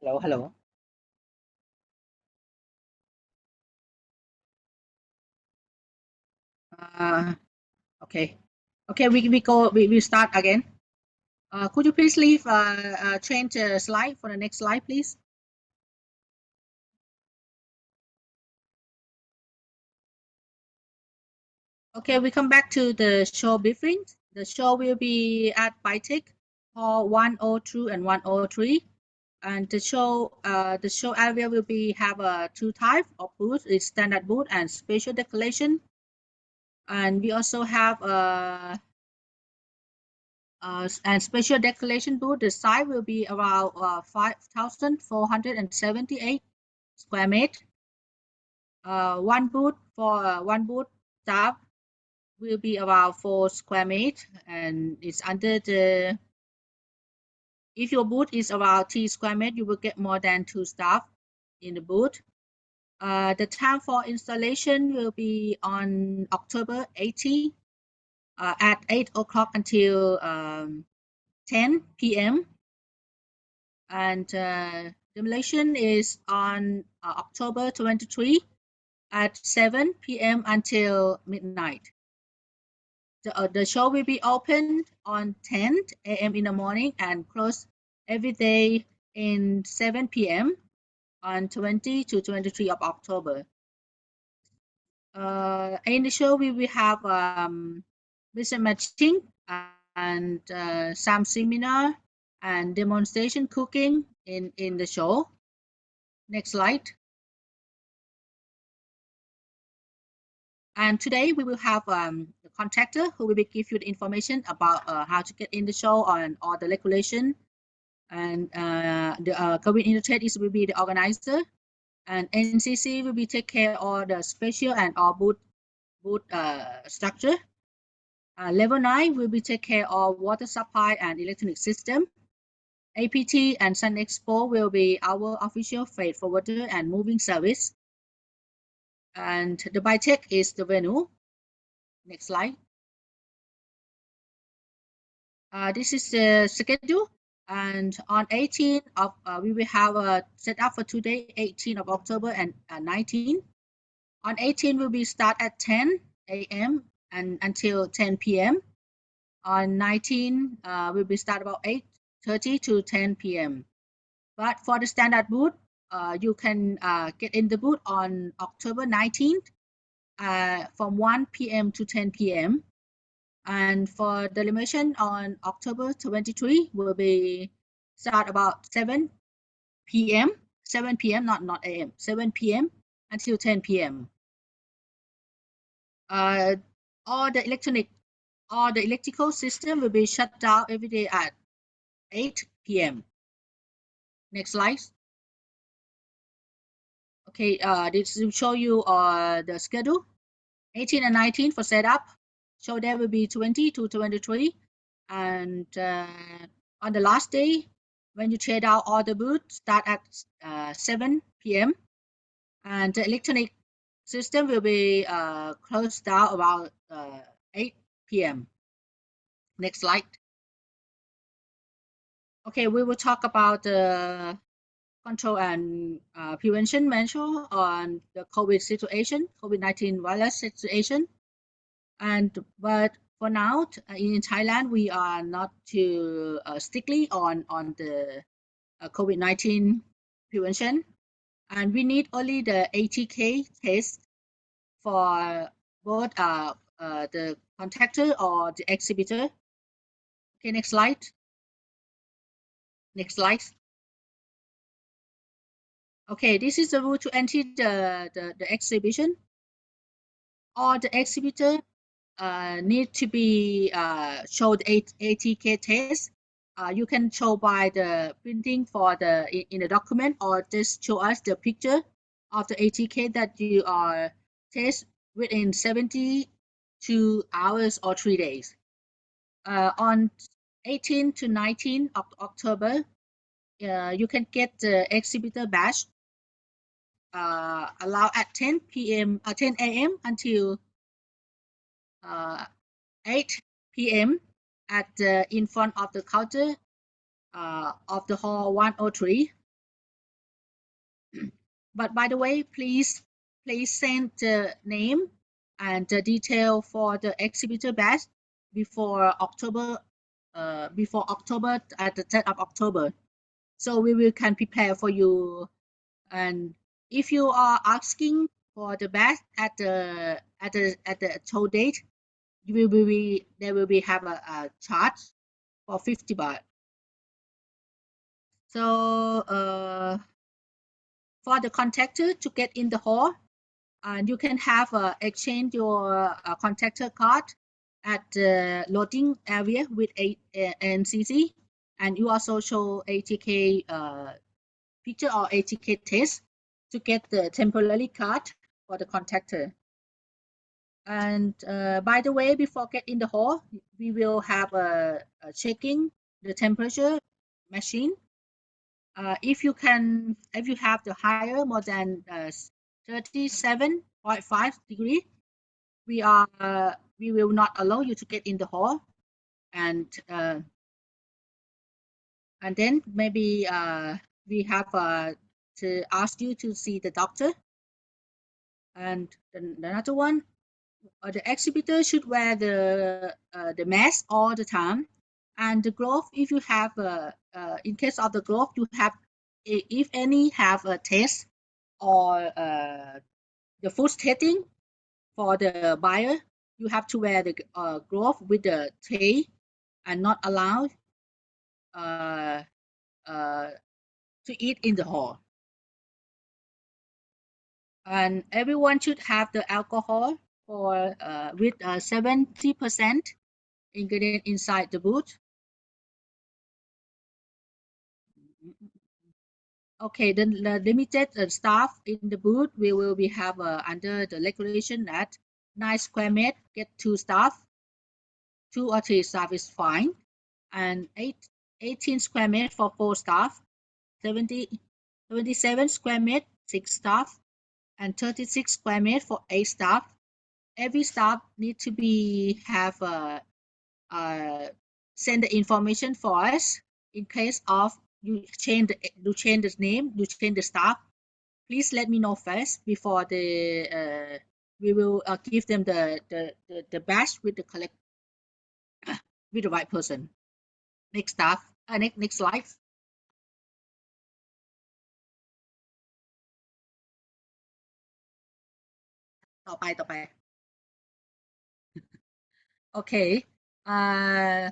Hello, hello. Uh, okay. Okay, we start again. Could you please leave change slide for the next slide, please? Okay, we come back to the show briefing. The show will be at Bytech Hall 102 and 103. And the show area will be have two type of booth. It's standard booth and special decoration. And we also have and special decoration booth. The size will be around 5,478 square meter. One booth staff will be around 4 square meter, and it's under the. If your booth is around 3 square meter, you will get more than two staff in the booth. The time for installation will be on October 18 at 8 o'clock until 10 p.m. And demolition is on October 23 at 7 p.m. until midnight. The show will be open on 10 a.m. in the morning and close every day in 7 p.m. on 20 to 23 of October. In the show, we will have business matching and some seminar and demonstration cooking in the show. Next slide. And today we will have the contractor who will give you the information about how to get in the show and all the regulation. And the COVID Intertrade is will be the organizer, and NCC will be take care of the special and all booth structure. Level 9 will be take care of water supply and electronic system. APT and Sun Expo will be our official freight forwarder and moving service. And the Bytech is the venue. Next slide. This is the schedule, and on 18th of we will have a set up for today, 18th of October and 19. On 18 will be start at 10 a.m. and until 10 p.m. On 19 will be start about 8:30 to 10 p.m. But for the standard booth, you can get in the booth on October 19th from 1 p.m. to 10 p.m. And for the demolition on October 23 will be start about 7 p.m. 7 p.m. not a.m. 7 p.m. until 10 p.m. Uh, all the electrical system will be shut down every day at 8 p.m. Next slide. Okay, this will show you the schedule. 18 and 19 for setup. So there will be 20 to 23. And on the last day, when you trade out all the booths, start at 7 p.m. And the electronic system will be closed down about 8 p.m. Next slide. Okay, we will talk about the control and prevention measure on the COVID situation, COVID-19 virus situation. But for now, in Thailand, we are not too strictly on the COVID-19 prevention, and we need only the ATK test for both the contractor or the exhibitor. Okay, next slide. Next slide. Okay, this is the rule to enter the exhibition. All the exhibitor need to be showed ATK test. You can show by the printing for the in the document, or just show us the picture of the ATK that you are test within 72 hours or 3 days. On 18 to 19 of October, you can get the exhibitor badge allowed at 10 p.m. 10 a.m. until 8 p.m. at in front of the counter of the hall 103. But by the way, please send the name and the detail for the exhibitor badge before October. Before October, at the 10th of October, so we will can prepare for you. And if you are asking for the badge at the toll date, you will be there will be have a charge for 50 baht. So for the contactor to get in the hall, and you can have exchange your contactor card at the loading area with a NCC, and you also show ATK picture or ATK test to get the temporary card for the contactor. And by the way, before get in the hall, we will have a checking the temperature machine. If you have the higher more than 37.5 degree, we will not allow you to get in the hall. And then maybe we have to ask you to see the doctor. And another one, the exhibitor should wear the mask all the time, and the glove. If you have in case of the glove, you have if any have a test or the food testing for the buyer, you have to wear the glove with the tray and not allowed uh, uh, to eat in the hall. And everyone should have the alcohol for with 70% ingredient inside the booth. Okay, then the limited staff in the booth we will be have under the regulation that 9 square meter get 2 staff, 2 or 3 staff is fine, and 18 square meter for 4 staff, 77 square meter 6 staff, and 36 square meter for 8 staff. Every staff need to be have send the information for us in case of you change the name, you change the staff. Please let me know first before we will give them the badge with the collect with the right person. Next staff, next slide.ต่อไป Okay. Uh,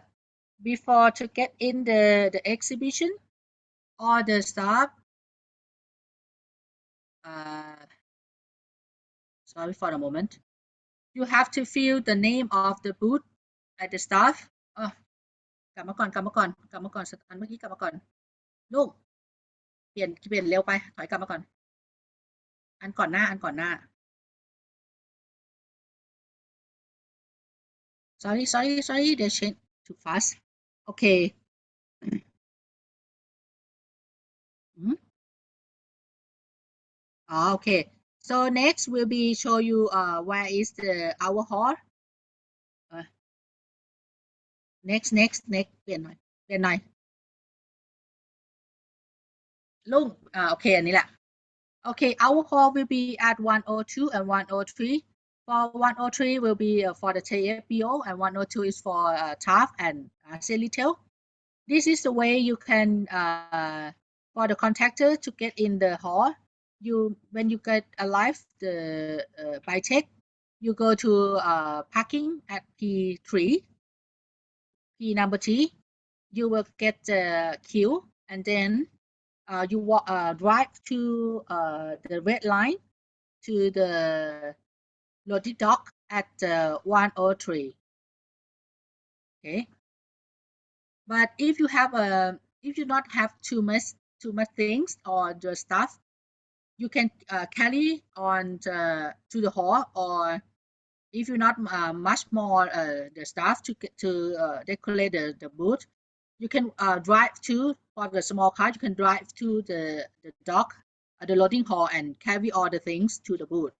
before to get in the exhibition, all the staff. Sorry for a moment. You have to fill the name of the booth at the staff. กลับมาก่อนอันเมื่อกี้กลับมาก่อนลูกเปลี่ยนเร็วไปถอยกลับมาก่อนอันก่อนหน้า sorry they change too fast. Okay. Okay, so next will be show you where is the our hall. Next เปลี่ยนหน่อยลุงโอเคอันนี้แหละ Okay, our hall will be at 102 and 103. For 103 will be for the TFBO, and 102 is for TAF and retail. This is the way you can for the contactor to get in the hall. When you get arrive the by tech, you go to parking at P3, P number 3. You will get the queue, and then you drive to the red line to the loading dock at 103. Okay, but if you not have too much things or the stuff, you can carry on to the hall, or if you not much more the stuff to decorate the booth, you can drive to for the small car. You can drive to the dock, the loading hall, and carry all the things to the booth.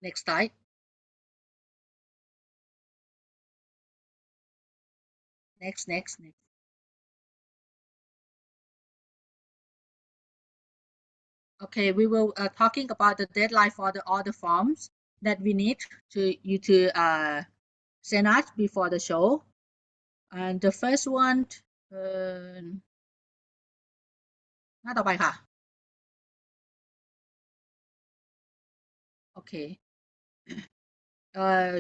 Next slide. Next. Okay, we will talking about the deadline for the order forms that we need you to send us before the show. And the first one หน้าต่อไปค่ะ Okay.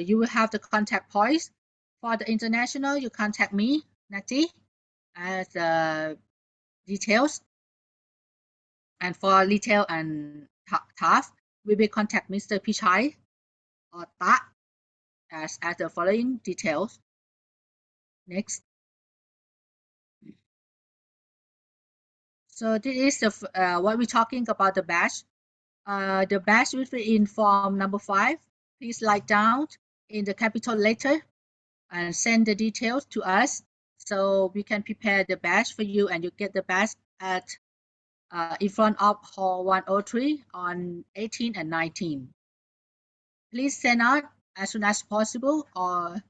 You will have the contact points. For the international, you contact me, Nati, as details. And for retail and task, we will contact Mr. Pichai or Ta as the following details. Next. So this is the what we're talking about the batch. The batch will be in form number 5. Please write down in the capital letter and send the details to us so we can prepare the batch for you and you get the batch at in front of hall 103 on 18 and 19. Please send out as soon as possible, or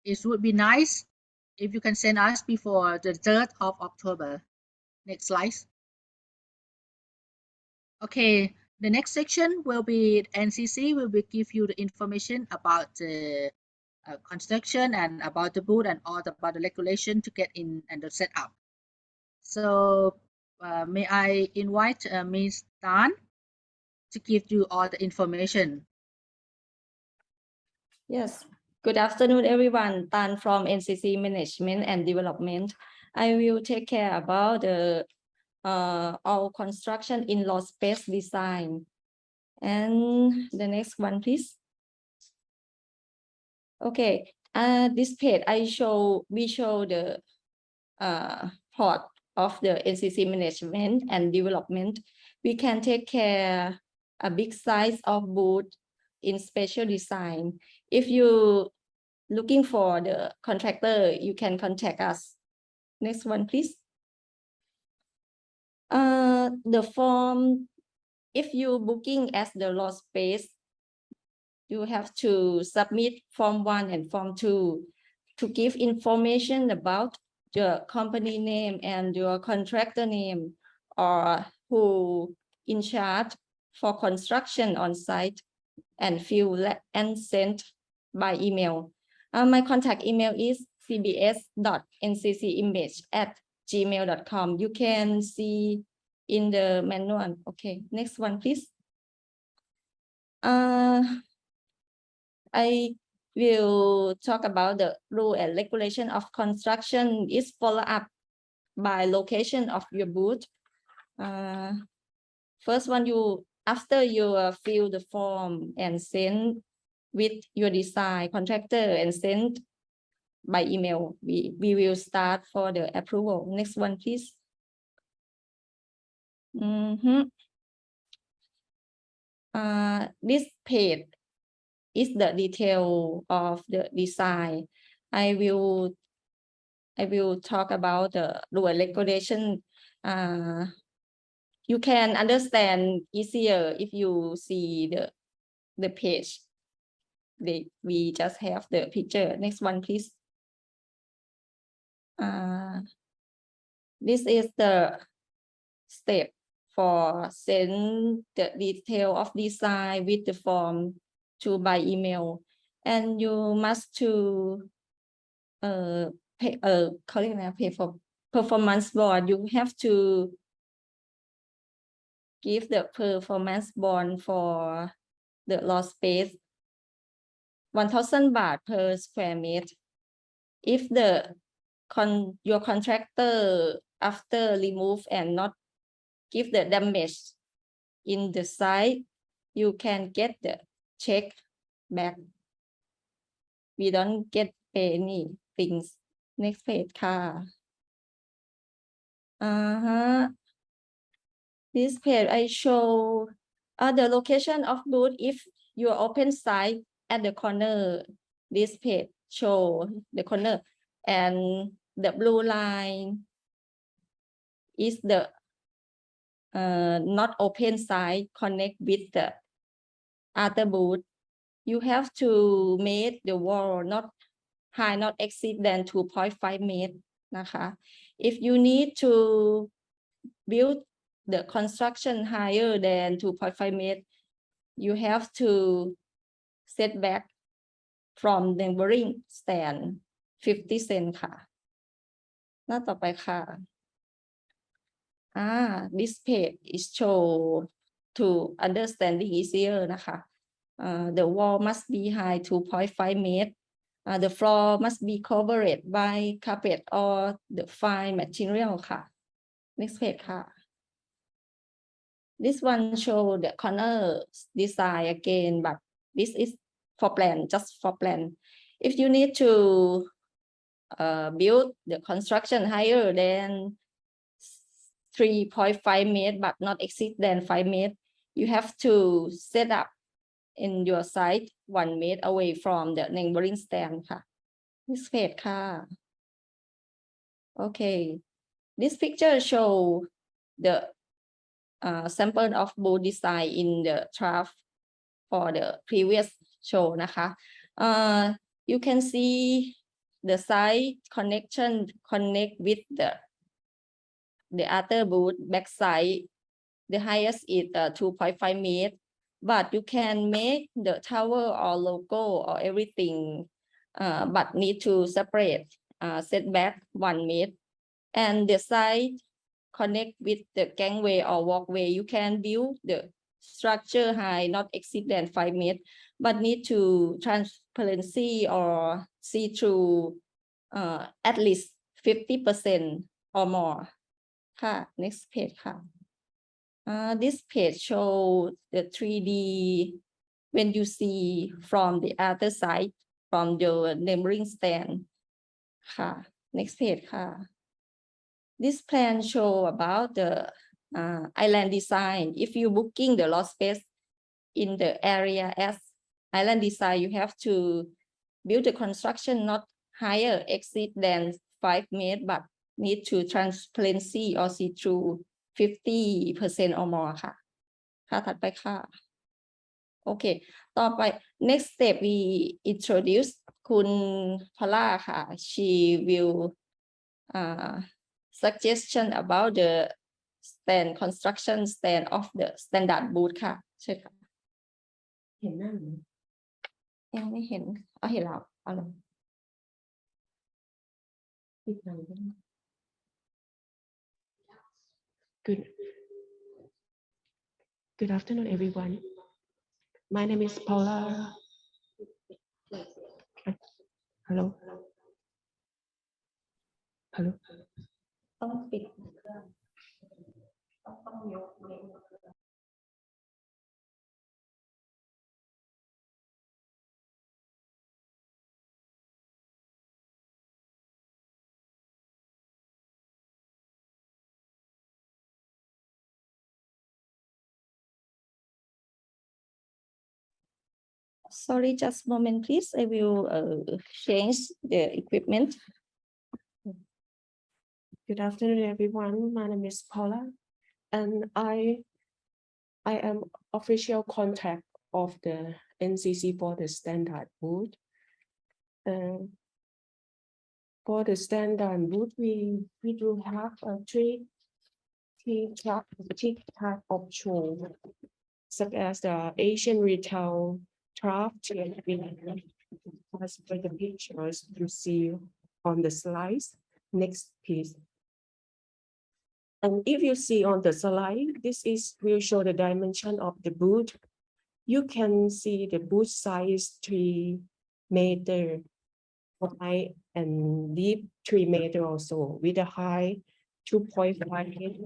it would be nice if you can send us before the 3rd of October. Next slide. Okay, the next section will be NCC will be give you the information about the construction and about the booth and all about the regulation to get in and the setup. So may I invite Ms. Tan to give you all the information. Yes. Good afternoon, everyone. Tan from NCC Management and Development. I will take care about the all construction in law space design. And the next one, please. Okay. This page we show the part of the NCC Management and Development. We can take care a big size of booth in special design. If you looking for the contractor, you can contact us. Next one, please. The form, if you booking as the law space, you have to submit form 1 and form 2 to give information about your company name and your contractor name, or who in charge for construction on site, and fill and send by email. My contact email is cbs.nccimage@gmail.com. You can see in the manual. Okay, next one, please. I will talk about the rule and regulation of construction is follow up by location of your booth. First one, after you fill the form and send with your design contractor and send by email, we will start for the approval. Next one, please. This page is the detail of the design. I will talk about the rule and regulation. You can understand easier if you see the page. We just have the picture. Next one, please. This is the step for send the detail of design with the form to by email, and you must to pay for performance bond. You have to give the performance bond for the law space 1,000 baht per square meter. If your contractor after remove and not give the damage in the site, you can get the check back. We don't get any things. Next page, ka. This page I show the location of booth if your open site at the corner. This page show the corner, and the blue line is the not open side connect with the other booth. You have to make the wall not high, not exceed than 2.5 meters. If you need to build the construction higher than 2.5 meters, you have to set back from neighboring stand 50 cent ค่ะหน้าต่อไปค่ะ this page is show to understanding easier นะคะ the wall must be high 2.5 meters. The floor must be covered by carpet or the fine material ค่ะ next page ค่ะ this one show the corner design again, but this is for plan, just for plan. If you need to build the construction higher than 3.5 meters, but not exceed than 5 meters, you have to set up in your site 1 meter away from the neighboring stand ค่ะ next page ค่ะ okay, this picture show the sample of board design in the draft for the previous show นะคะ you can see the side connection connect with the other boot back side. The highest is 2.5 meters, but you can make the tower or logo or everything, but need to separate setback 1 meter, and the side connect with the gangway or walkway. You can build the structure high, not exceed than 5 meters, but need to transparency or see through at least 50% or more ค่ะ next page ค่ะ this page show the 3D when you see from the other side from your neighboring stand ค่ะ next page ค่ะ this plan show about the island design. If you booking the lot space in the area as island design, you have to build the construction not higher exceed than 5 meters, but need to transparency or see through 50% or more ค่ะ ค่ะถัดไปค่ะ โอเค ต่อไป next step we introduce คุณพอลล่าค่ะ she will suggestion about the stand construction stand of the standard booth ค่ะใช่ค่ะ เห็นหน้าหนู ยังไม่เห็นเห็นแล้วเอาเลย ปิดหนังด้วย Good afternoon, everyone. My name is Paula. Hello. Hello. ต้องปิดเครื่องต้องยกเว้น Sorry, just a moment, please. I will change the equipment. Good afternoon, everyone. My name is Paula, and I am official contact of the NCC for the standard booth. For the standard booth, we do have three type of show, such as the Asian retail craft, as for the pictures you see on the slides. Next, please. And if you see on the slide, this will show the dimension of the booth. You can see the booth size 3 meters high and deep 3 meters also, with a high 2.5 meters.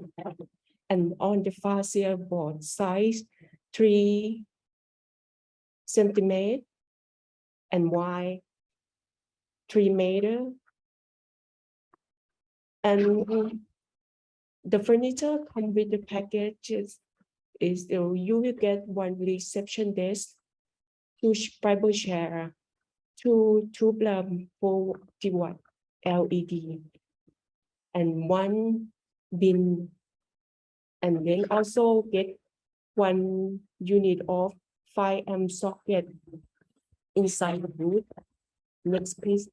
And on the fascia board size 3 centimeters and wide 3 meters. And the furniture come with the packages. You will get 1 reception desk, 2 Bible chair, 2 tubular 40-watt LED, and 1 bin, and then also get 1 unit of 5-amp socket inside the booth. Next, please.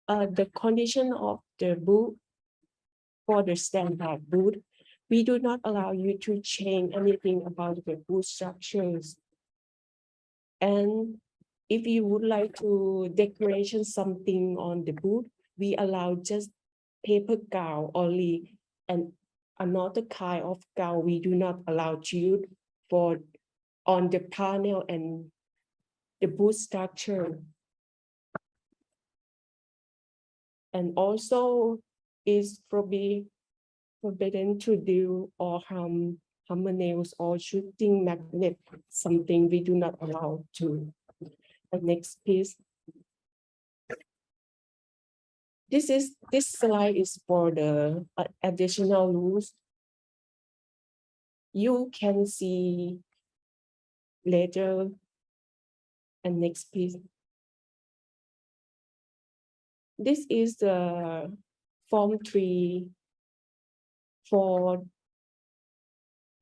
The condition of the booth for the standard boot, we do not allow you to change anything about the boot structures. And if you would like to decoration something on the boot, we allow just paper gown only, and another kind of gown we do not allow to use for on the panel and the boot structure. And also is forbidden to do or hammer nails or shooting magnet, something we do not allow to. The next piece. This slide is for the additional rules. You can see later. And next piece. This is the form 3 for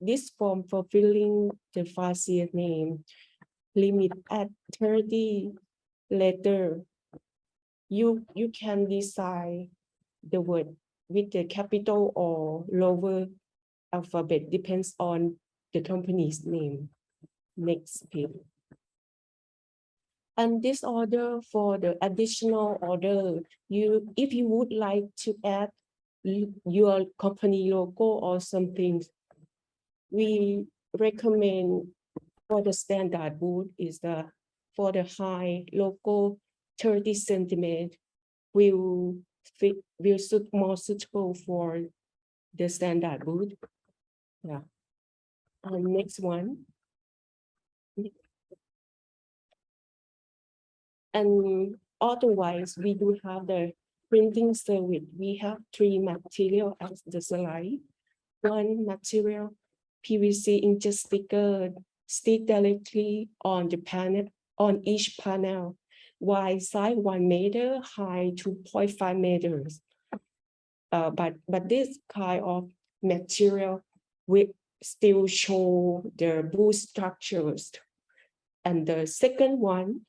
this form for filling the fascia name. Limit at 30 letter. You can design the word with the capital or lower alphabet, depends on the company's name. Next page. And this order for the additional order, if you would like to add your company logo or something, we recommend for the standard boot is for the high logo 30 centimeters will suit more suitable for the standard boot. Yeah. And next one. And otherwise, we do have the printing service. We have 3 materials as the slide. One material, PVC inkjet sticker, stick directly on the panel, on each panel. Wide size 1 meter, high 2.5 meters. But this kind of material will still show the boot structures. And the second one,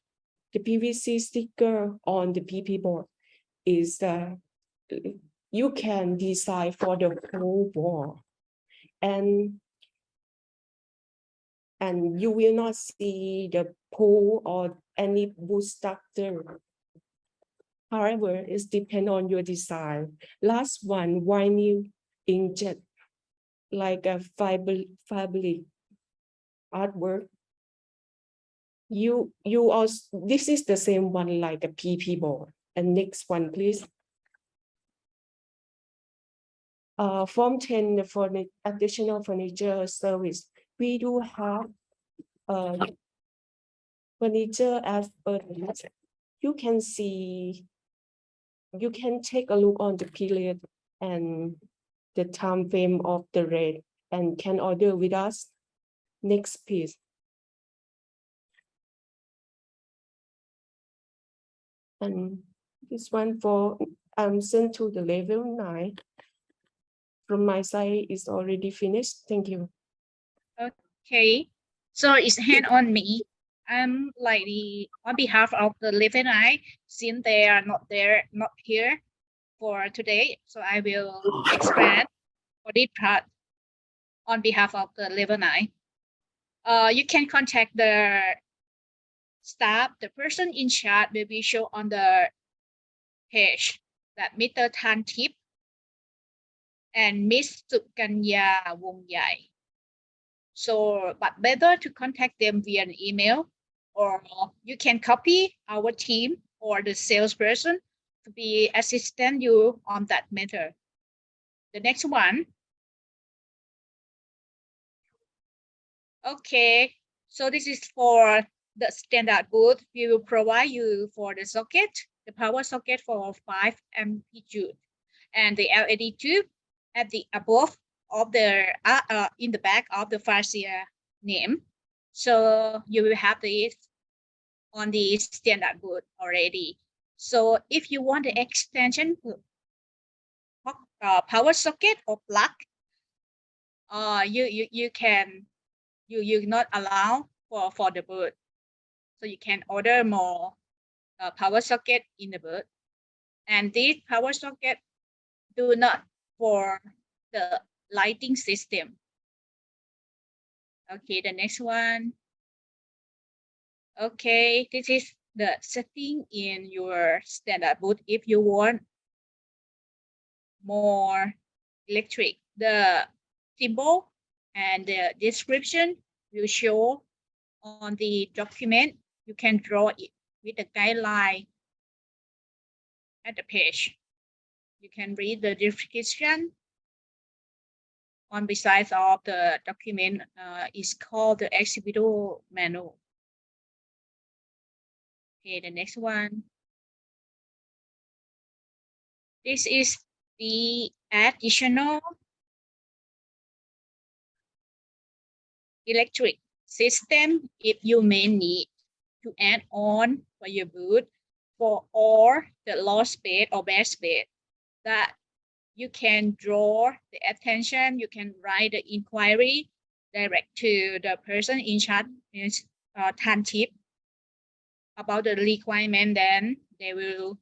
the PVC sticker on the PP board is you can design for the whole board, and you will not see the pole or any boot structure. However, it depends on your design. Last one, vinyl inkjet, like a fabric artwork. You also, this is the same one like a PP board. And next one, please. Form 10 for the additional furniture service. We do have furniture as you can see, you can take a look on the period and the time frame of the rate and can order with us. Next piece. And this one for sent to the level 9. From my side is already finished. Thank you. Okay, so it's hand on me. I'm on behalf of the level 9, since they are not here for today, so I will explain for this part on behalf of the level 9. You can contact the staff. The person in charge will be shown on the page, that Mr. Tan Tip and Miss Sukanya Wongyai. So, but better to contact them via an email, or you can copy our team or the salesperson to be assistant you on that matter. The next one. Okay, so this is for the standard boot. We will provide you for the socket, the power socket for 5 amplitude, and the LED tube at the above of the in the back of the fascia name. So you will have this on the standard boot already. So if you want the extension power socket or plug, you not allow for the boot. So you can order more power socket in the boot. And this power socket do not for the lighting system. Okay, the next one. Okay, this is the setting in your standard booth if you want more electric. The symbol and the description will show on the document. You can draw it with a guideline at the page. You can read the description on the side of the document. Is called the exhibitor manual. Okay, the next one. This is the additional electric system if you may need to add on for your booth for all the lost space or bad space that you can draw the attention, you can write the inquiry direct to the person in charge, tip about the requirement, then they will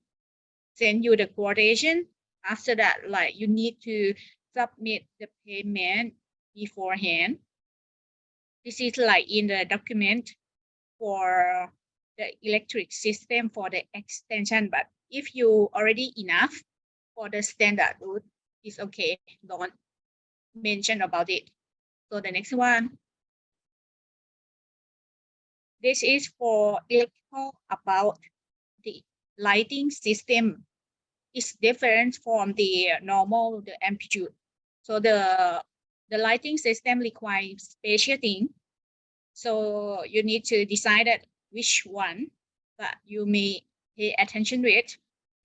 send you the quotation. After that, like you need to submit the payment beforehand. This is like in the document for the electric system for the extension, but if you already enough for the standard route, it's okay, don't mention about it. So the next one. This is for electrical about the lighting system. It's different from the normal, the amplitude. So the lighting system requires special thing. So you need to decide that which one that you may pay attention to it.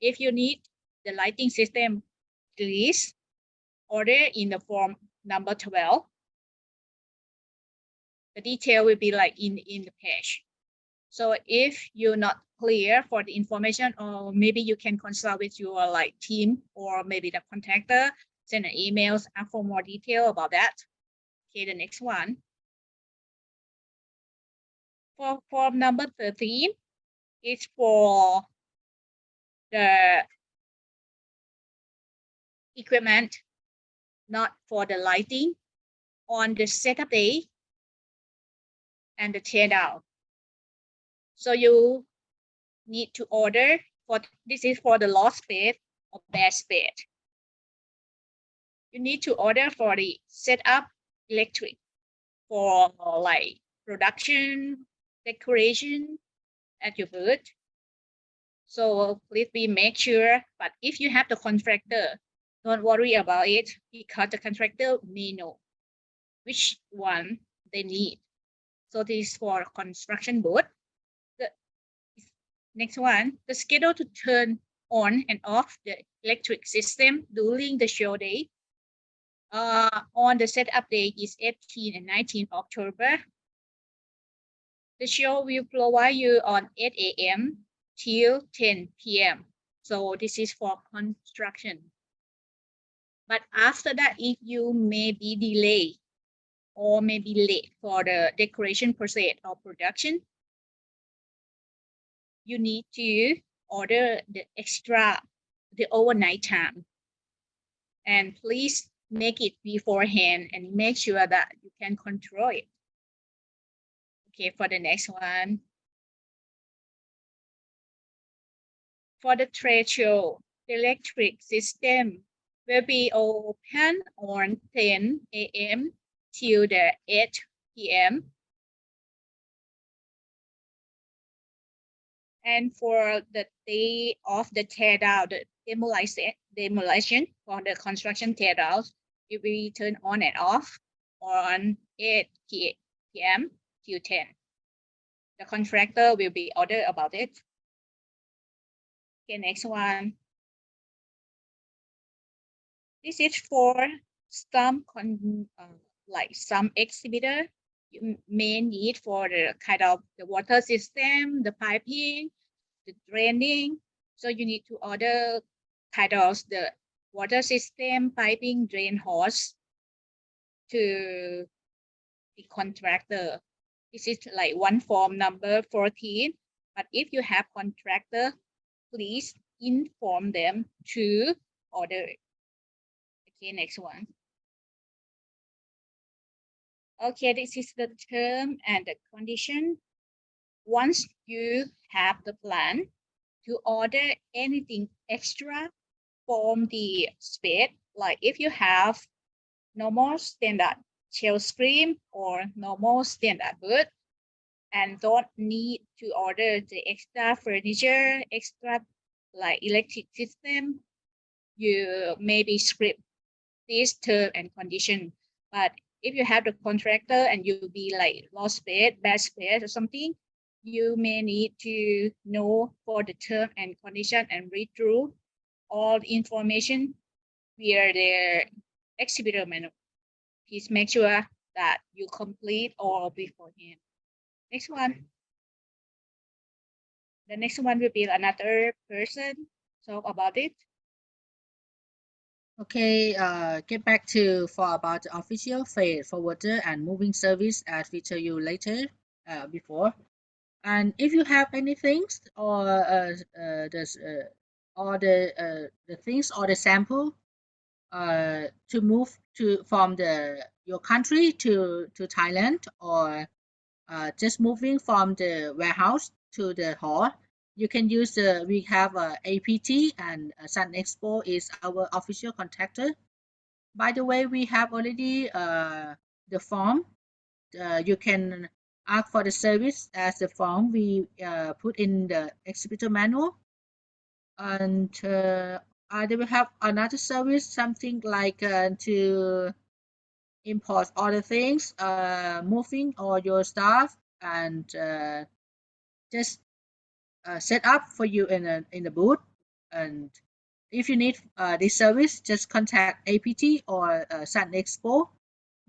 If you need the lighting system, please order in the form number 12. The detail will be like in the page. So if you're not clear for the information, or maybe you can consult with your like team or maybe the contractor, send an email, ask for more detail about that. Okay, the next one. For form number 13, it's for the equipment, not for the lighting on the setup day and the tear down. So you need to order for, this is for the lost space or bad space. You need to order for the setup electric for like production, decoration at your booth. So please be make sure, but if you have the contractor, don't worry about it because the contractor may know which one they need. So this is for construction booth. The next one, the schedule to turn on and off the electric system during the show day. On the setup day is 18 and 19 October. The show will provide you on 8 a.m. till 10 p.m. So this is for construction. But after that, if you may be delayed or may be late for the decoration process or production, you need to order the extra, the overnight time. And please make it beforehand and make sure that you can control it. Okay, for the next one. For the trade show, the electric system will be open on 10 a.m. till the 8 p.m. And for the day of the tear down, the demolition for the construction tear downs, it will be turned on and off on 8 p.m. till 10. The contractor will be ordered about it. Okay, next one. This is for some like some exhibitor you may need for the kind of the water system, the piping, the draining. So you need to order kind of the water system, piping, drain hose to the contractor. This is like one form number 14. But if you have contractor, please inform them to order it. Okay, next one. Okay, this is the term and the condition. Once you have the plan to order anything extra from the space, like if you have normal standard shell screen or normal standard booth, and don't need to order the extra furniture, extra like electric system, you maybe script this term and condition. But if you have the contractor and you be like lost space, bad space or something, you may need to know for the term and condition and read through all the information via the exhibitor manual. Please make sure that you complete all beforehand. Next one. The next one will be another person talk about it. Okay, get back to for about the official freight forwarder and moving service as we tell you later before. And if you have any things or the things or the sample to move to from your country to Thailand or just moving from the warehouse to the hall, you can use we have APT and Sun Expo is our official contractor. By the way, we have already the form. You can ask for the service as the form we put in the exhibitor manual. And they will have another service, something like to import all the things, moving all your stuff, and just set up for you in the booth. And if you need this service, just contact APT or Sun Expo.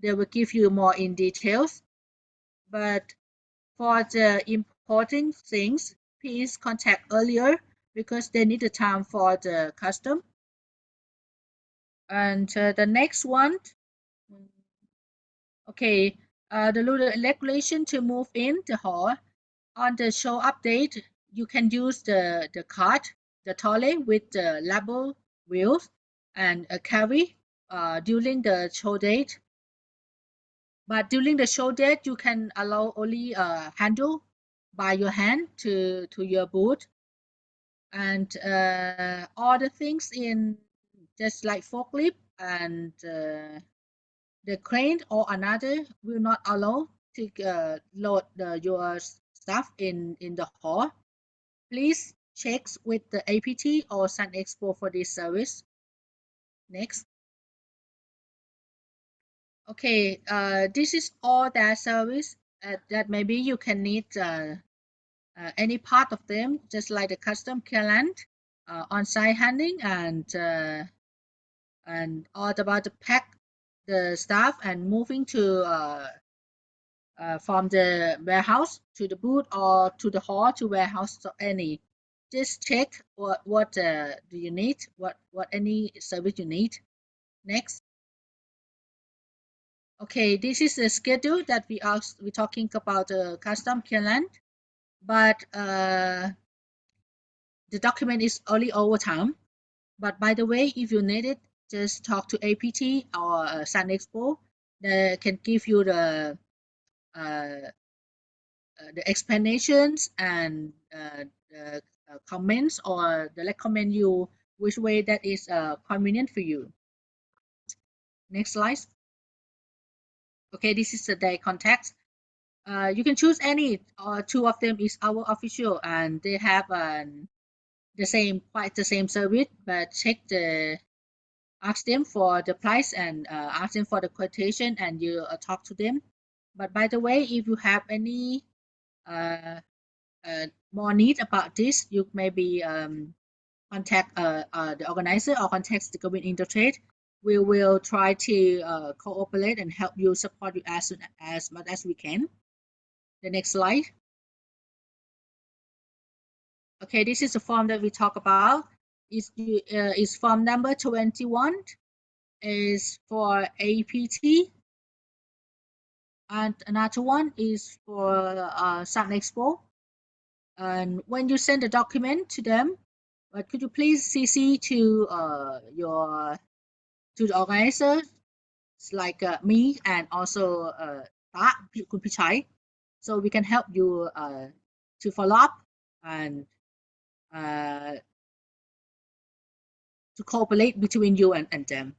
They will give you more in details. But for the importing things, please contact earlier because they need the time for the custom. And the next one, okay, the regulation to move in the hall. On the show update, you can use the cart, the trolley with the label wheels and a carry during the show date. But during the show date, you can allow only handle by your hand to your booth, and all the things in just like forklift and the crane or another will not allow to load your stuff in the hall. Please check with the APT or Sun Expo for this service. Next. Okay, this is all that service that maybe you can need any part of them, just like the custom clearance, on-site handling, and all about the pack the stuff and moving to from the warehouse to the booth or to the hall to warehouse or any. Just check what do you need, what any service you need. Next. Okay, this is the schedule that we're talking about the custom clearance, but the document is only over time. But by the way, if you need it, just talk to APT or Sun Expo. They can give you the explanations and the comments, or they recommend you which way that is convenient for you. Next slide. Okay, this is the day contact. You can choose any, or two of them is our official, and they have quite the same service, but ask them for the price and ask them for the quotation, and you talk to them. But by the way, if you have any more need about this, you maybe contact the organizer or contact the government intertrade. We will try to cooperate and help you, support you as much as we can. The next slide. Okay, this is the form that we talk about. Is form number 21 is for APT, and another one is for Sun Expo. And when you send the document to them, could you please CC to to the organizers like me and also Kun Pichai. So we can help you to follow up and to cooperate between you and them.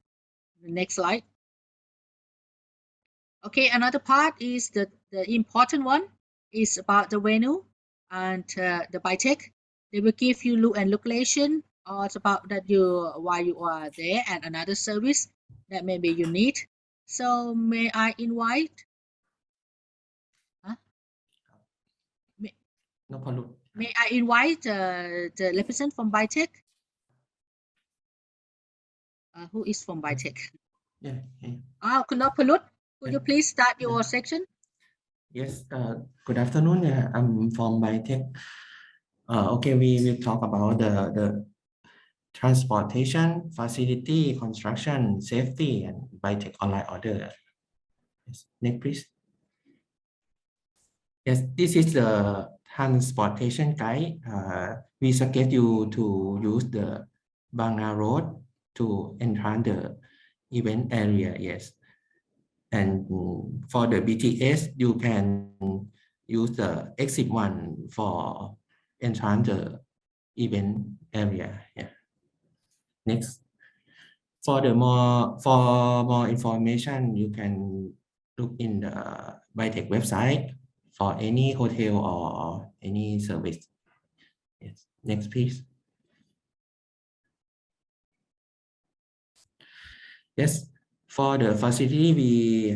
The next slide. Okay, another part is the important one is about the venue and the biotech. They will give you look and location, or it's about that you why you are there and another service that maybe you need. So may I invite? Huh? May, นพรุต may I invite the representative from biotech? Who is from biotech? Yeah, yeah. Kun Palut, could you Yeah. please start your Yeah. section? Yes, good afternoon. Yeah, I'm from Biotech. Okay, we will talk about the transportation, facility, construction, safety, and Biotech online order. Yes. Next, please. Yes, this is the transportation guide. We schedule to use the Bangna Road to enter the event area. Yes. And for the BTS, you can use the exit 1 for entrance the event area. Yeah. Next, for more information, you can look in the Biotech website for any hotel or any service. Yes. Next, please. Yes, for the facility, we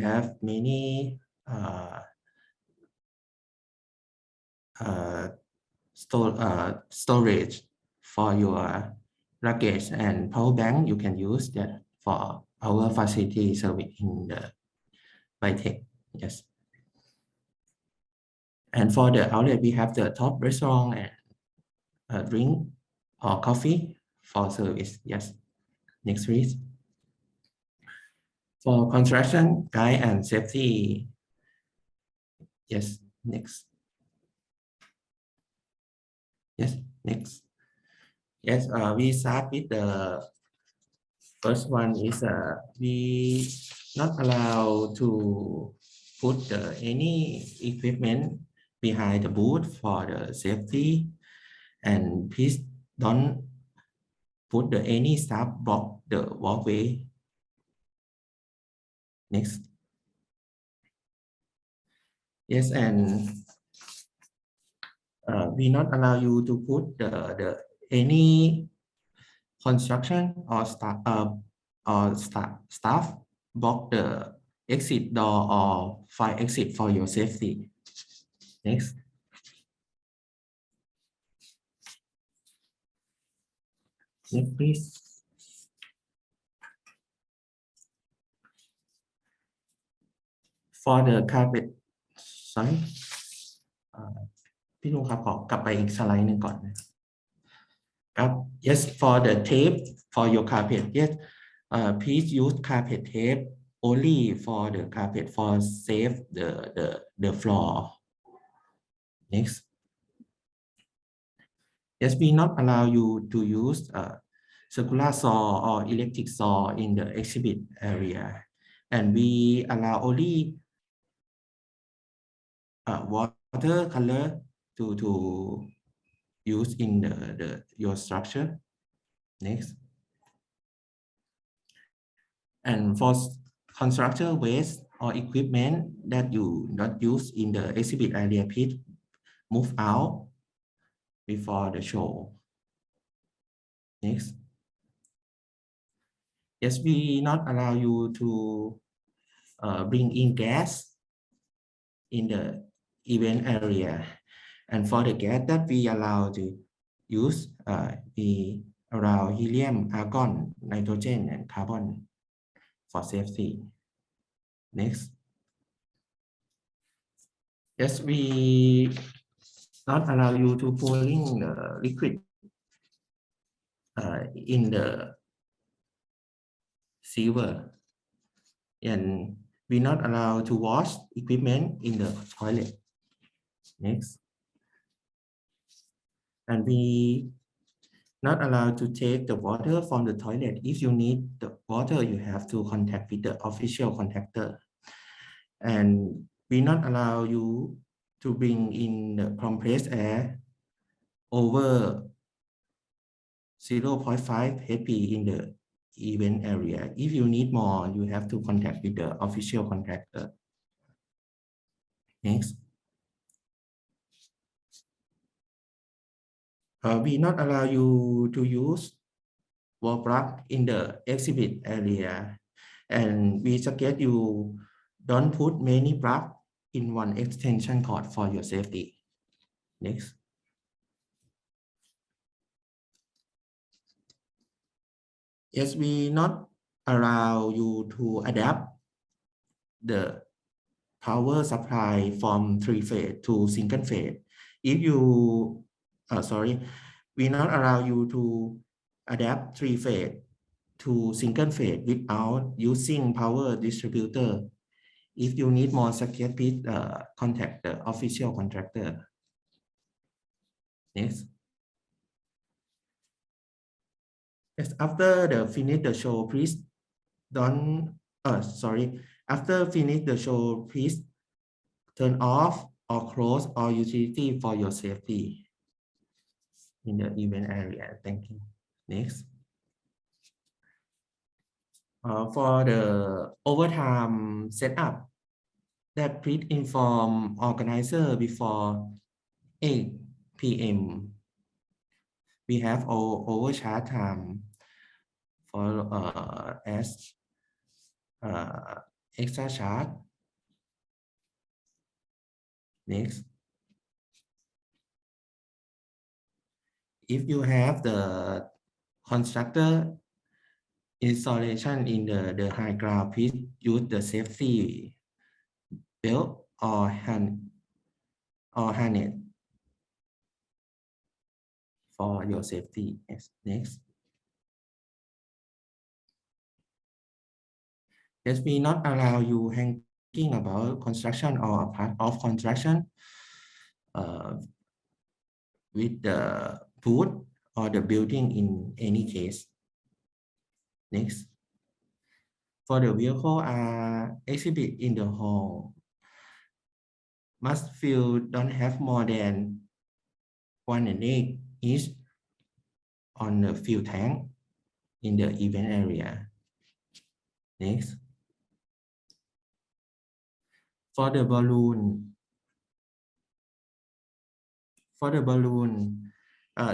have many storage for your luggage and power bank. You can use that for our facility service in the Biotech. Yes. And for the outlet, we have the top restaurant and drink or coffee for service. Yes. Next, please. For construction, guide and safety. Yes. Next. Yes. Next. Yes. We start with the first one is we not allow to put any equipment behind the booth for the safety, and please don't put any stuff block the walkway. Next. Yes, and we not allow you to put the any construction or staff block the exit door or fire exit for your safety. Next. Next, please. For the carpet, sorry. พี่ลุงครับขอกลับไปอีกสไลด์หนึ่งก่อนนะครับ Yes, for the tape for your carpet. Yes, please use carpet tape only for the carpet for save the floor. Next. Yes, we not allow you to use circular saw or electric saw in the exhibit area, and we allow only watercolor to use in your structure. Next. And for construction waste or equipment that you not use in the exhibit area, please move out before the show. Next. Yes, we not allow you to bring in gas in the event area. And for the gas that we allow to use, we allow helium, argon, nitrogen, and carbon for safety. Next. Yes, we not allow you to pouring the liquid in the sewer, and we not allow to wash equipment in the toilet. Next. And we not allowed to take the water from the toilet. If you need the water, you have to contact with the official contractor. And we not allow you to bring in the compressed air over 0.5 HP in the event area. If you need more, you have to contact with the official contractor. Next. We not allow you to use wall plug in the exhibit area, and we suggest you don't put many plug in one extension cord for your safety. Next. Yes, we not allow you to adapt the power supply from 3-phase to single phase. If you, we not allow you to adapt 3-phase to single phase without using power distributor. If you need more circuit, please contact the official contractor. Next. Yes, after the finish the show, please don't, after finish the show, please turn off or close all utility for your safety in the event area. Thank you. Next. For the overtime setup, that please inform organizer before 8 p.m. We have overcharge time for as extra charge. Next. If you have the constructor installation in the high ground, please use the safety belt or harness for your safety. Yes. Next. Yes, we not allow you hanging about construction or a part of construction with the booth or the building in any case. Next. For the vehicle exhibit in the hall, must fill don't have more than 1.8 each on the fuel tank in the event area. Next. For the balloon,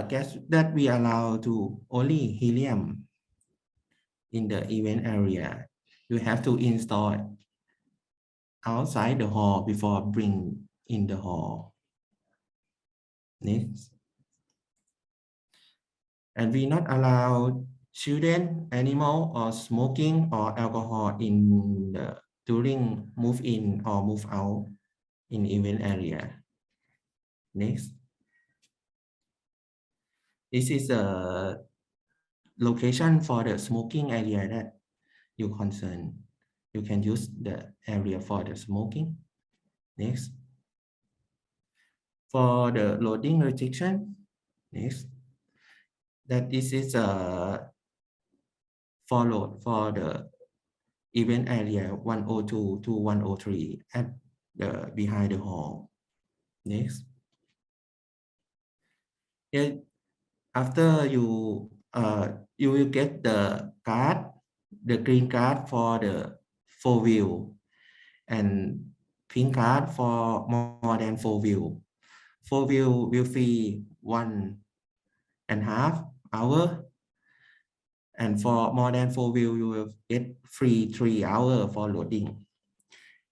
gas that we allow to only helium in the event area, you have to install outside the hall before bring in the hall. Next. And we not allow children, animal, or smoking or alcohol in the during move in or move out in event area. Next. This is a location for the smoking area that you concern. You can use the area for the smoking. Next. For the loading restriction. Next. That this is followed for the event area 102 to 103 at the behind the hall. Next. After you will get the card, the green card for the 4-wheel and pink card for more than 4-wheel. 4-wheel will fee 1.5 hour, and for more than 4-wheel you will get free 3 hours for loading.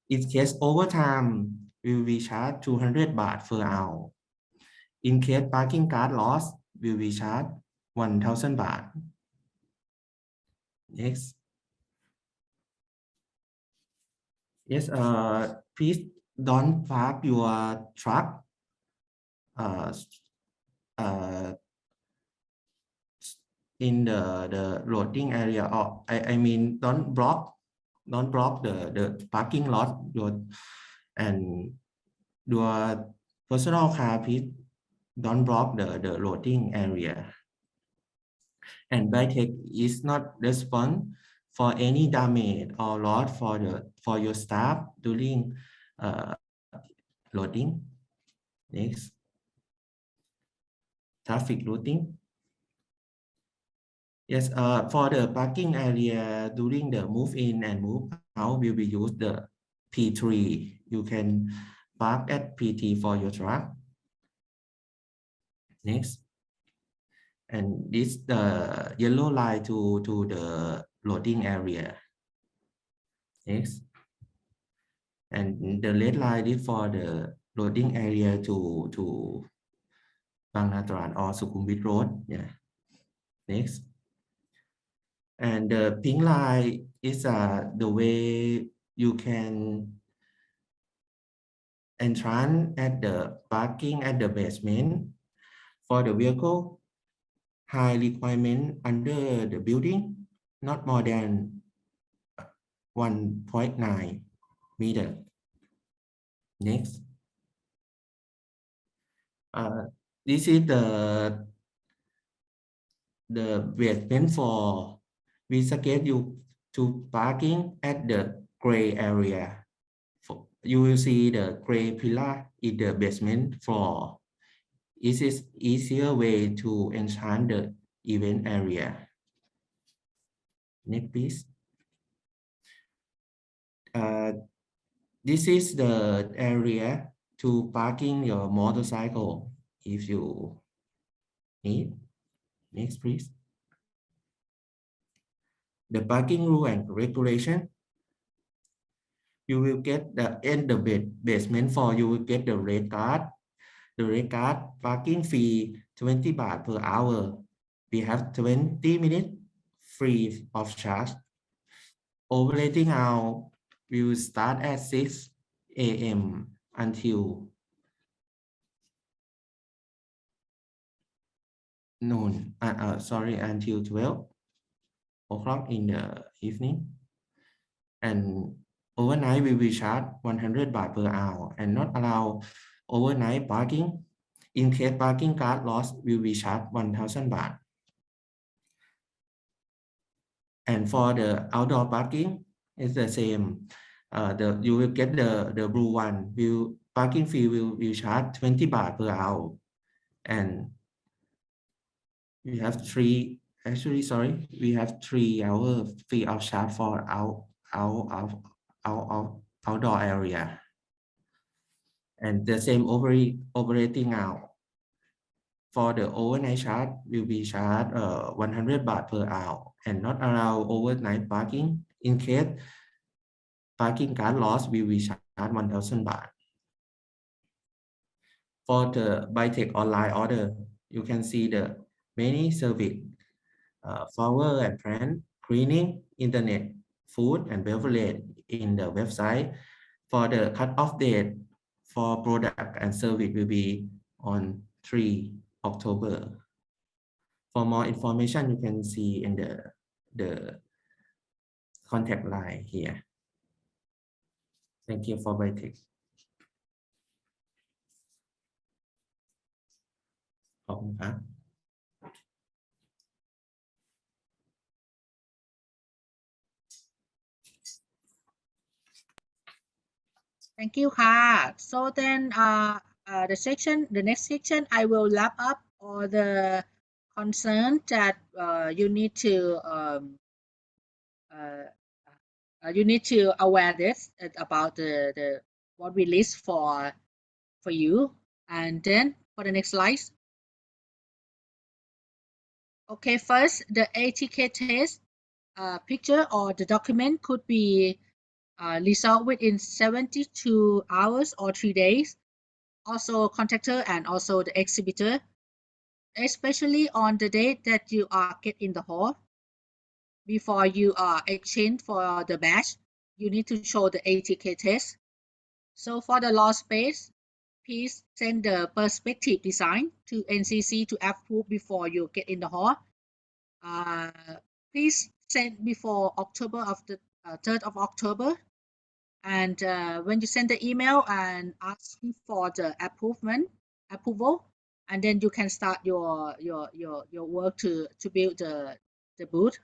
In case overtime, we will be charged 200 baht per hour. In case parking card lost, we will be charged 1,000 baht. Next. Yes, please don't park your truck in the loading area, or I mean don't block the parking lot and your personal car, please don't block the loading area. And Bytech is not responsible for any damage or loss for your staff during loading. Next, traffic routing. Yes, for the parking area during the move in and move out, we will use the P3. You can park at P3 for your truck. Next, and this the yellow line to the loading area. Next, and the red line is for the loading area to Bang Natran or Sukhumvit Road. Yeah. Next, and the pink line is the way you can entrance at the parking at the basement for the vehicle. High requirement under the building, not more than 1.9 meter. Next, this is the basement for we schedule to parking at the gray area. You will see the gray pillar in the basement floor. It is easier way to enhance the event area. Next, please. This is the area to parking your motorcycle if you need. Next, please. The parking rule and regulation. You will get in the basement for you will get the red card. The red card parking fee 20 baht per hour. We have 20 minutes free of charge. Operating hour will start at 6 a.m. until noon. Sorry, until 12 o'clock in the evening. And overnight we will charge 100 baht per hour and not allow overnight parking. In case parking card lost, we will charge 1,000 baht. And for the outdoor parking, it's the same. You will get the blue one. Parking fee will charge 20 baht per hour. And we have 3 hours free of charge for outdoor area. And the same operating hour. For the overnight charge will be charged 100 baht per hour and not allow overnight parking. In case parking card lost, we will charge 1,000 baht. For the Bytech online order, you can see the many service, flower and plant, cleaning, internet, food and beverage in the website. For the cut-off date for product and service will be on 3 October. For more information, you can see in the contact line here. Thank you for Bytech. Thank you, Ha. So then the next section, I will wrap up all the concerns that you need to aware this about the what we list for you. And then for the next slide. Okay, first the ATK test picture or the document could be resolved within 72 hours or 3 days. Also contractor and also the exhibitor, especially on the day that you are get in the hall. Before you are exchanged for the badge, you need to show the ATK test. So for the law space, please send the perspective design to NCC to approve before you get in the hall. Please send before October of the 3rd of October. And when you send the email and asking for the approval, and then you can start your work to build the booth.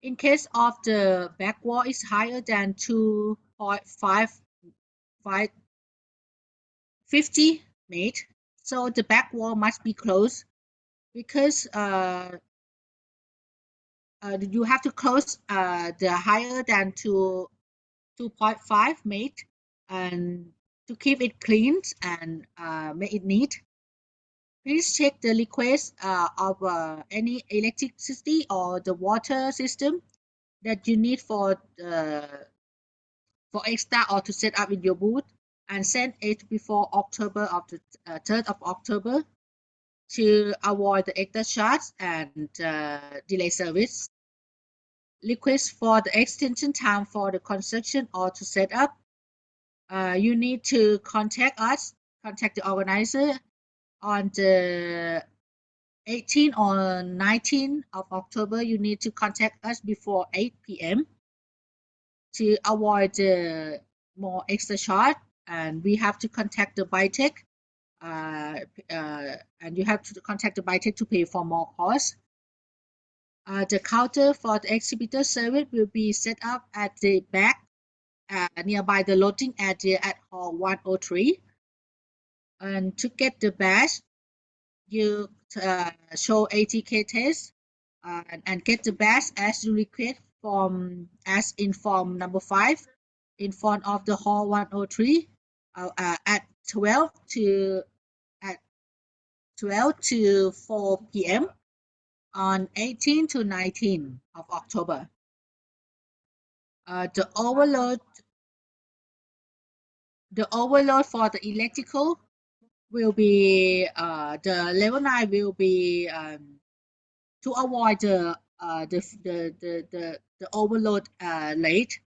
In case of the back wall is higher than 2.50 meters, so the back wall must be closed, because you have to close the higher than 2.5 meters, and to keep it clean and make it neat. Please check the request of any electricity or the water system that you need for extra or to set up in your booth, and send it before October of the 3rd of October to avoid the extra charge and delay service. Request for the extension time for the construction or to set up. You need to contact the organizer on the 18th or 19th of October. You need to contact us before 8 p.m. to avoid more extra charge, and we have to contact the Bytech, and you have to contact the Bytech to pay for more costs. The counter for the exhibitor service will be set up at the back nearby the loading area at Hall 103. And to get the badge, you show ATK test and get the badge as you request as in form number 5 in front of the Hall 103 at 12 to 4 p.m. on 18 to 19 of October. The overload for the electrical will be the level 9 will be to avoid the overload late.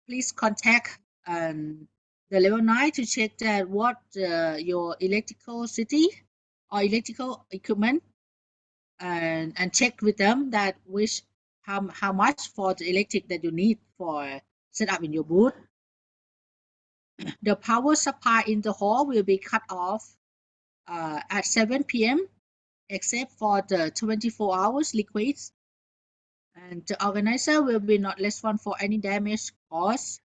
Please contact the level 9 to check that what your electrical city or electrical equipment, and check with them that how much for the electric that you need for set up in your booth. The power supply in the hall will be cut off at 7 p.m. except for the 24 hours liquids, and the organizer will be not responsible for any damage caused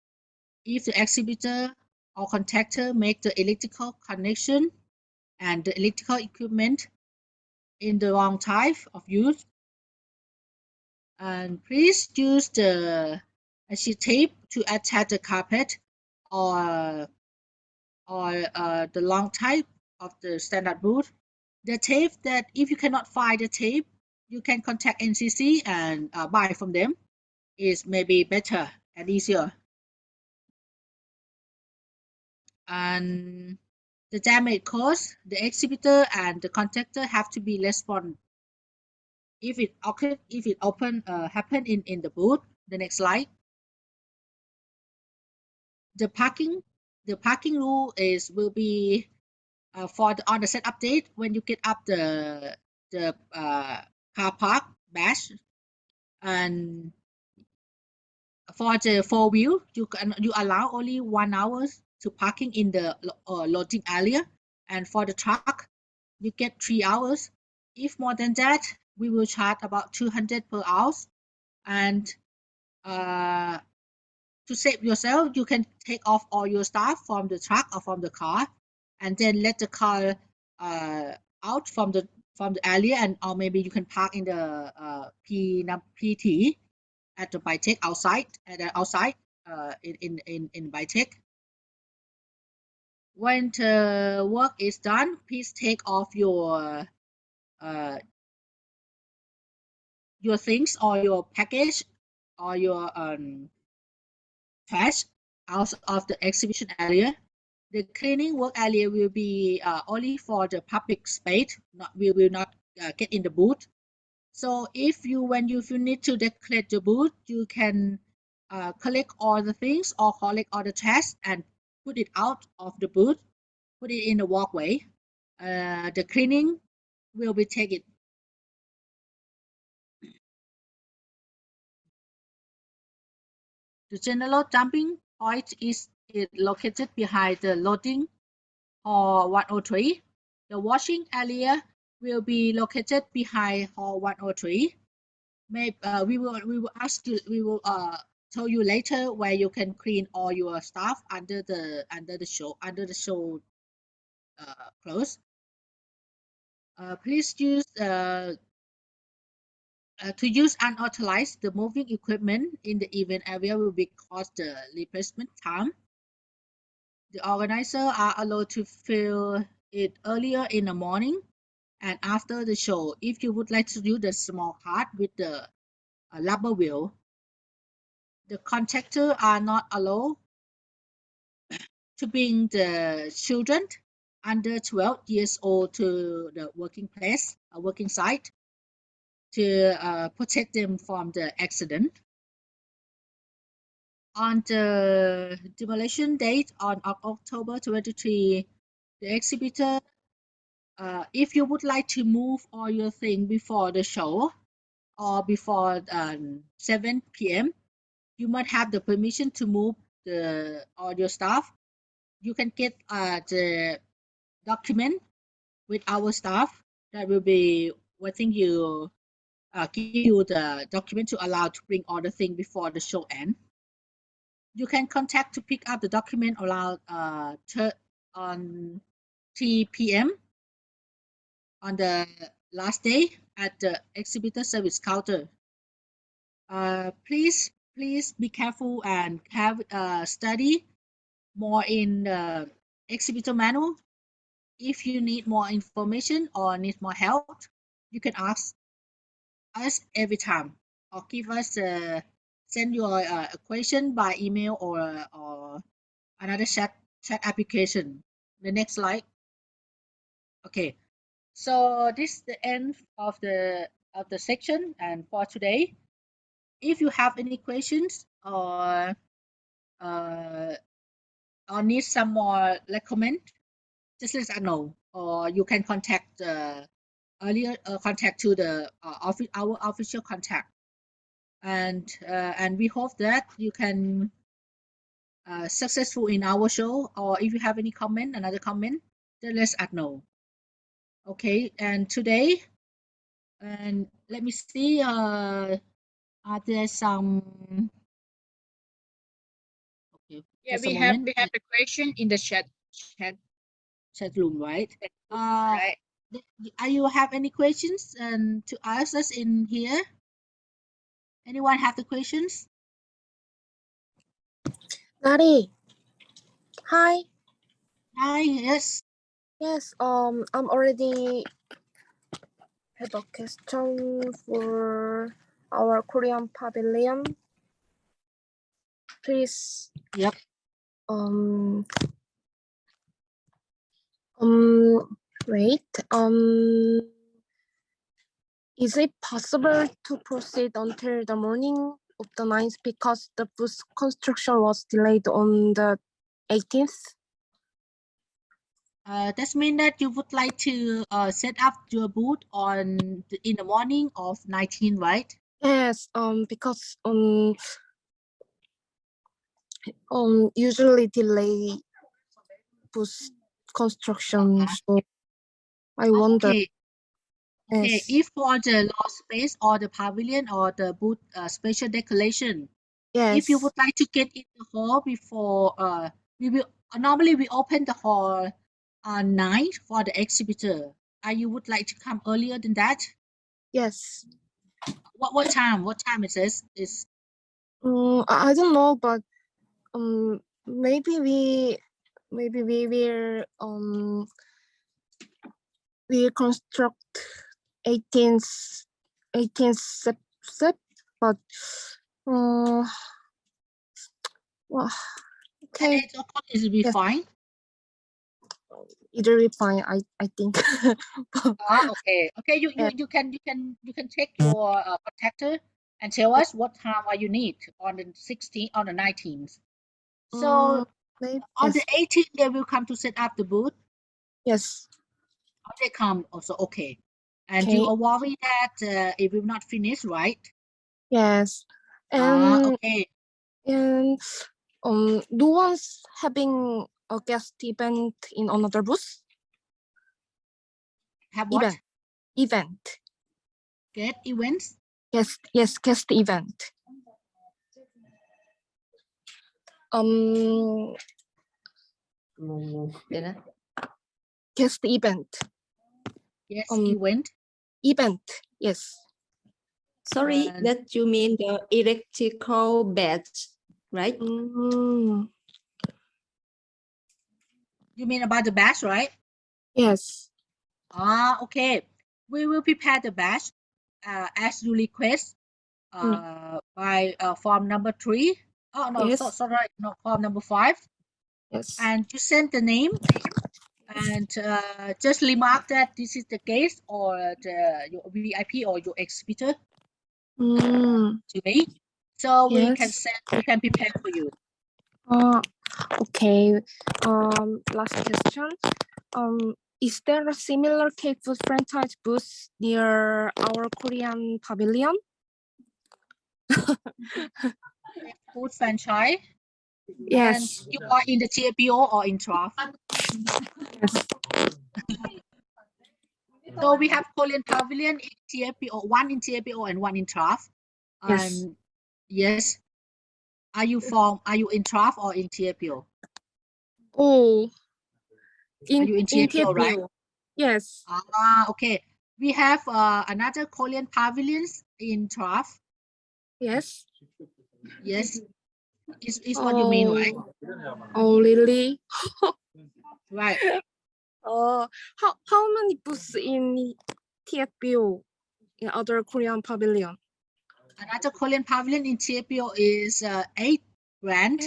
if the exhibitor or contractor make the electrical connection and the electrical equipment in the wrong type of use. And please use the adhesive tape to attach the carpet or the long type of the standard booth. The tape that if you cannot find the tape, you can contact NCC and buy from them. Is maybe better and easier. And the damage caused, the exhibitor and the contractor have to be responsible if it happen in the booth. The next slide. The parking rule will be on the setup date when you get up the car park badge, and for the 4-wheel you allow only 1 hour to parking in the loading area, and for the truck you get 3 hours. If more than that, we will charge about 200 per hour. And to save yourself, you can take off all your stuff from the truck or from the car, and then let the car out from the area, and or maybe you can park in the PT at the Bytech outside in Bytech. When the work is done, please take off your things or your package or your trash out of the exhibition area. The cleaning work area will be only for the public space. We will not get in the booth. So if you need to decorate the booth, you can collect all the things or collect all the trash and put it out of the booth, put it in the walkway. The cleaning will be taken. The general dumping point is located behind the loading hall 103. The washing area will be located behind hall 103. We will ask you. We will tell you later where you can clean all your stuff under the show clothes. Please use to use unauthorized the moving equipment in the event area will be cost the replacement time. The organizers are allowed to fill it earlier in the morning and after the show. If you would like to use the small cart with the rubber wheel, the contractors are not allowed to bring the children under 12 years old to the working place, working site, to protect them from the accident. On the demolition date on October 23, the exhibitor, if you would like to move all your things before the show or before 7 p.m., you must have the permission to move all your stuff. You can get the document with our staff that will be waiting you, give you the document to allow to bring all the things before the show end. You can contact to pick up the document around on 3 p.m. on the last day at the exhibitor service counter. Please be careful and have study more in the exhibitor manual. If you need more information or need more help, you can ask us every time or give us send your question by email or another chat application. The next slide. Okay, so this is the end of the section and for today. If you have any questions or need some more comment, just let us know, or you can contact contact to the our official contact, and we hope that you can successful in our show, or if you have any another comment, then let us know. Okay, and today, and let me see, are there some? Okay, Yeah, just a we have moment. the question in the chat room, right? right. Are you have any questions and to ask us in here? Anyone have the questions? Nari. Hi. Hi, yes. Yes, I'm already have a question for our Korean pavilion. Please. Yep. Wait. Is it possible to proceed until the morning of the 9th because the bus construction was delayed on the 18th? That means that you would like to set up your booth in the morning of 19, right? Yes. Because usually delay bus construction, so I wonder. Okay. Okay. Yes. If for the lost space or the pavilion or the booth special decoration, Yes. if you would like to get in the hall before we will normally we open the hall on 9 for the exhibitor. You would like to come earlier than that? Yes. What time? What time it is? I don't know, but maybe we will construct 18th Sep, but well, okay. 8 o'clock is be Yes. fine. Either we fine, I think. Okay. Okay. Yeah. You can check your contactor and tell us what time you need on the 16th, on the 19th. So Maybe, on yes. the 18th they will come to set up the booth. Yes. They come also. Okay. And Okay. you are worried that it will not finish, right? Yes. And okay. and no one's having a guest event in another booth? have what? Event. Get events. Yes, guest event. Guest event. Yes, Um, event. Event. Yes. Sorry, And- that you mean the electrical badge, right? You mean about the badge, right? Yes. Okay. We will prepare the badge as you request by form number 3. Oh no, Yes. sorry, no, form number 5. Yes. And you send the name and just remark that this is the guest or your VIP or your exhibitor to me. So we can prepare for you. Okay. Last question. Is there a similar cake food franchise booth near our Korean pavilion? Food franchise. Yes. And you are in the TAPO or in TRAF? Yes. So we have Korean pavilion in TAPO, one in TAPO and one in TRAF. Yes. And yes. Are you in TRAF or in TAPO? Oh. Are you in TAPO, right? Yes. Okay. We have another Korean pavilions in TRAF. Yes. Yes. Is what you mean, right? Oh, really? Right. How many booths in TFBO in other Korean pavilion? Another Korean pavilion in TAPO is 8 brand.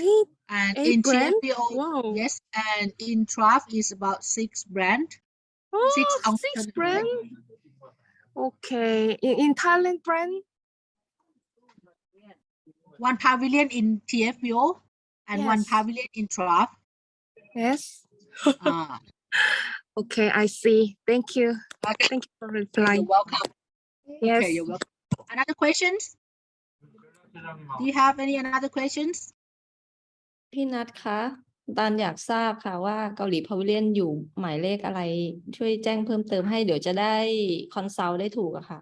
And 8 in brand? TAPO, Wow. yes, and in TRAF is about 6 brand. 6 brand? Okay. In Thailand brand? One pavilion in TFBO and one Yes. pavilion in TRAF. Yes. Ah, Okay, I see. Thank you. okay. Thank you for You're replying. welcome. Yes. Okay, you're welcome. Another questions? Do you have any another questions? พี่นัทคะตันอยากทราบค่ะว่าเกาหลีพาวิเลียนอยู่หมายเลขอะไรช่วยแจ้งเพิ่มเติมให้เดี๋ยวจะได้คอนซัลท์ได้ถูกอะค่ะ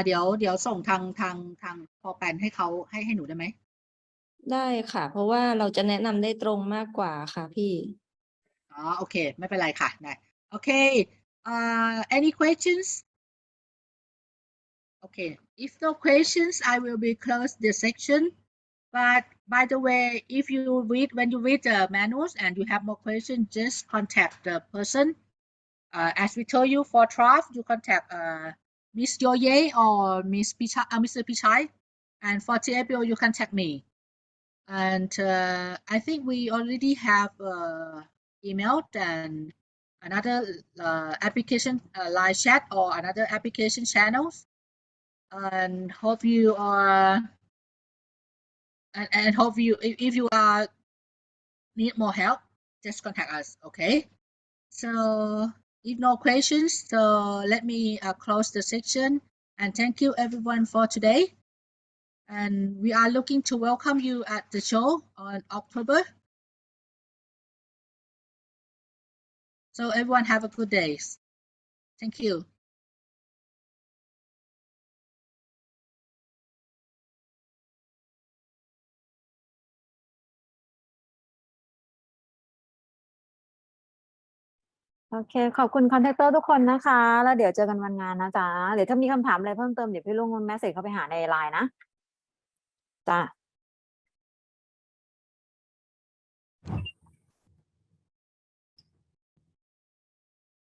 เดี๋ยวส่งทางพอแปนให้เขาให้หนูได้ไหม ได้ค่ะ เพราะว่าเราจะแนะนำได้ตรงมากกว่าค่ะพี่ โอเคไม่เป็นไรค่ะได้ Okay. Any questions? Okay. If no questions, I will be close the section. But by the way, when you read the manuals and you have more questions, just contact the person. As we told you for TRAF, you contact Miss Yoye or Mr. Pichai. And for TAPO, you contact me. And I think we already have emailed and another application live chat or another application channels. And hope you are and hope you if you are need more help, just contact us. Okay. So if no questions, so let me close the section and thank you everyone for today. And we are looking to welcome you at the show on October. So everyone have a good day. Thank you. โอเคขอบคุณคอนแทคเตอร์ทุกคนนะคะแล้วเดี๋ยวเจอกันวันงานนะจ๊ะเดี๋ยวถ้ามีคำถามอะไรเพิ่มเติมเดี๋ยวพี่ลุงแมสเสจเข้าไปหาในไลน์นะจ้ะ